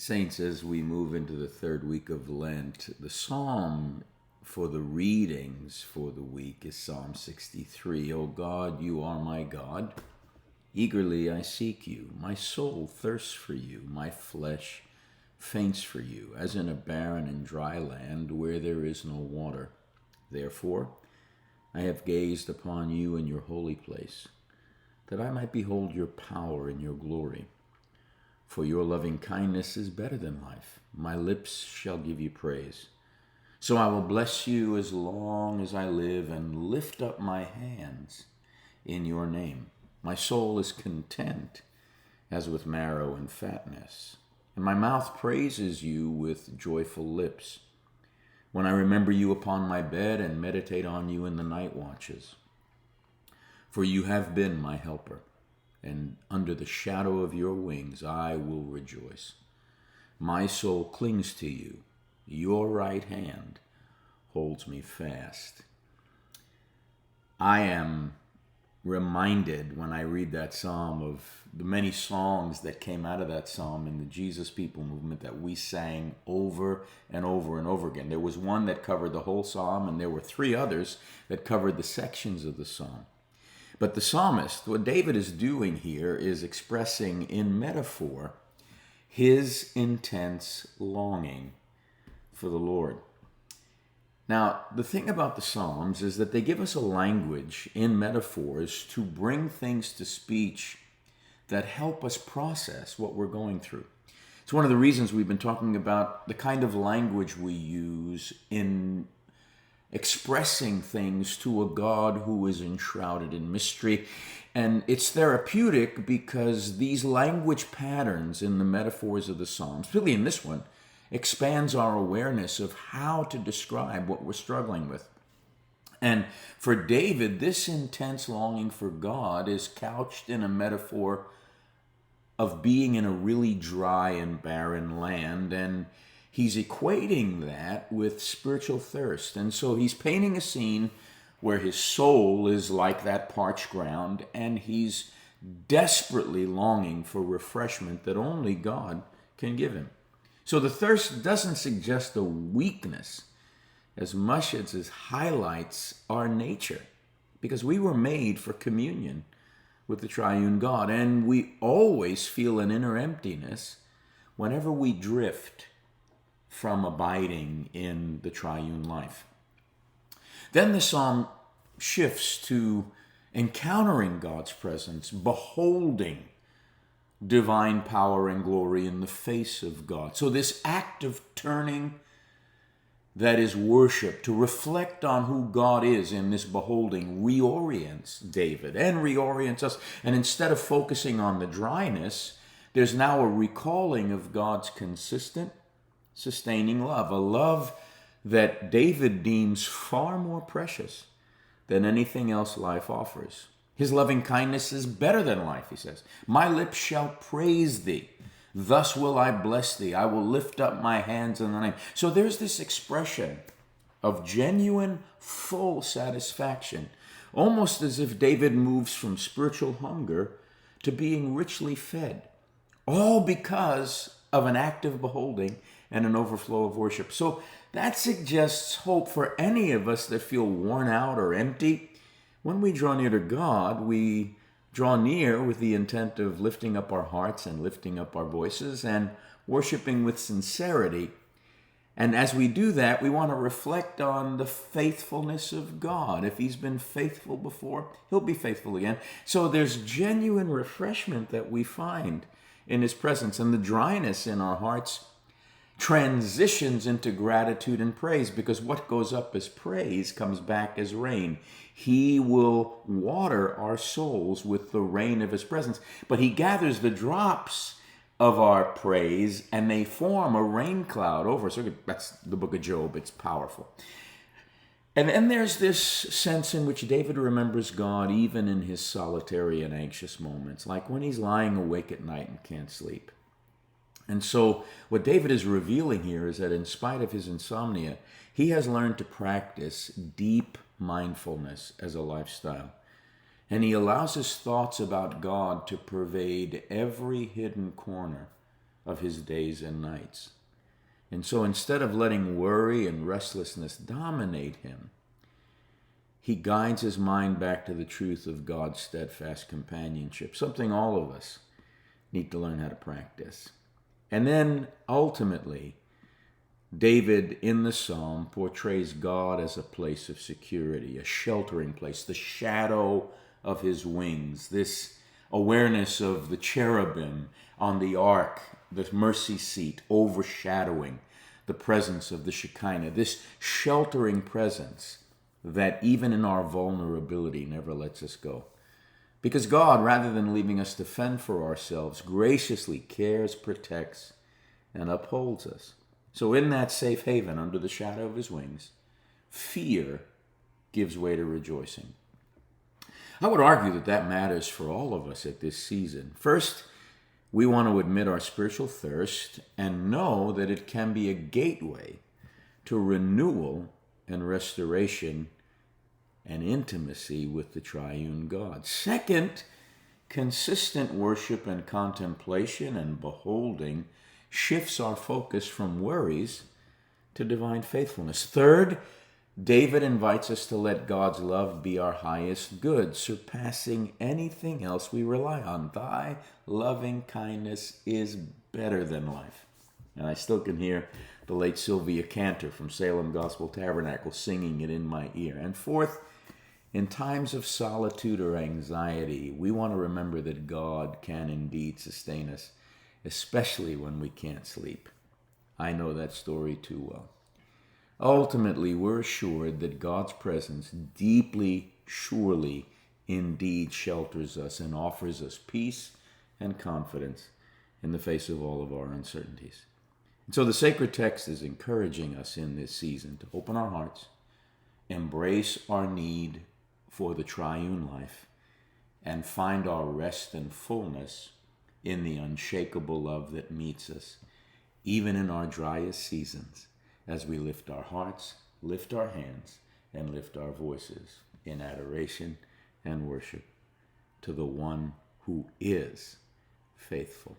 Saints, as we move into the third week of Lent, the psalm for the readings for the week is Psalm 63. O God, you are my God. Eagerly I seek you. My soul thirsts for you. My flesh faints for you, as in a barren and dry land where there is no water. Therefore, I have gazed upon you in your holy place, that I might behold your power and your glory. For your loving kindness is better than life. My lips shall give you praise. So I will bless you as long as I live and lift up my hands in your name. My soul is content as with marrow and fatness, and my mouth praises you with joyful lips. When I remember you upon my bed and meditate on you in the night watches. For you have been my helper, and under the shadow of your wings I will rejoice. My soul clings to you. Your right hand holds me fast. I am reminded when I read that psalm of the many songs that came out of that psalm in the Jesus People movement that we sang over and over and over again. There was one that covered the whole psalm, and there were three others that covered the sections of the psalm. But the psalmist, what David is doing here is expressing in metaphor his intense longing for the Lord. Now, the thing about the Psalms is that they give us a language in metaphors to bring things to speech that help us process what we're going through. It's one of the reasons we've been talking about the kind of language we use in expressing things to a God who is enshrouded in mystery. And it's therapeutic because these language patterns in the metaphors of the Psalms, particularly in this one, expands our awareness of how to describe what we're struggling with. And for David, this intense longing for God is couched in a metaphor of being in a really dry and barren land, and he's equating that with spiritual thirst. And so he's painting a scene where his soul is like that parched ground, and he's desperately longing for refreshment that only God can give him. So the thirst doesn't suggest a weakness as much as it highlights our nature, because we were made for communion with the triune God, and we always feel an inner emptiness whenever we drift from abiding in the triune life. Then the psalm shifts to encountering God's presence, beholding divine power and glory in the face of God. So this act of turning that is worship, to reflect on who God is in this beholding, reorients David and reorients us. And instead of focusing on the dryness, there's now a recalling of God's consistent, sustaining love, a love that David deems far more precious than anything else life offers. His loving kindness is better than life, he says. My lips shall praise thee. Thus will I bless thee. I will lift up my hands in thy name. So there's this expression of genuine, full satisfaction, almost as if David moves from spiritual hunger to being richly fed, all because of an act of beholding and an overflow of worship. So that suggests hope for any of us that feel worn out or empty. When we draw near to God, we draw near with the intent of lifting up our hearts and lifting up our voices and worshiping with sincerity. And as we do that, we want to reflect on the faithfulness of God. If he's been faithful before, he'll be faithful again. So there's genuine refreshment that we find in his presence, and the dryness in our hearts transitions into gratitude and praise, because what goes up as praise comes back as rain. He will water our souls with the rain of his presence, but he gathers the drops of our praise and they form a rain cloud over us. So that's the book of Job. It's powerful. And then there's this sense in which David remembers God even in his solitary and anxious moments, like when he's lying awake at night and can't sleep. And so what David is revealing here is that in spite of his insomnia, he has learned to practice deep mindfulness as a lifestyle. And he allows his thoughts about God to pervade every hidden corner of his days and nights. And so instead of letting worry and restlessness dominate him, he guides his mind back to the truth of God's steadfast companionship, something all of us need to learn how to practice. And then ultimately, David in the psalm portrays God as a place of security, a sheltering place, the shadow of his wings, this awareness of the cherubim on the ark, the mercy seat overshadowing the presence of the Shekinah, this sheltering presence that even in our vulnerability never lets us go. Because God, rather than leaving us to fend for ourselves, graciously cares, protects, and upholds us. So in that safe haven under the shadow of his wings, fear gives way to rejoicing. I would argue that that matters for all of us at this season. First, we want to admit our spiritual thirst and know that it can be a gateway to renewal and restoration and intimacy with the triune God. Second, consistent worship and contemplation and beholding shifts our focus from worries to divine faithfulness. Third, David invites us to let God's love be our highest good, surpassing anything else we rely on. Thy loving kindness is better than life. And I still can hear the late Sylvia Cantor from Salem Gospel Tabernacle singing it in my ear. And fourth, in times of solitude or anxiety, we want to remember that God can indeed sustain us, especially when we can't sleep. I know that story too well. Ultimately, we're assured that God's presence deeply, surely, indeed shelters us and offers us peace and confidence in the face of all of our uncertainties. And so the sacred text is encouraging us in this season to open our hearts, embrace our need for the triune life, and find our rest and fullness in the unshakable love that meets us, even in our driest seasons, as we lift our hearts, lift our hands, and lift our voices in adoration and worship to the one who is faithful.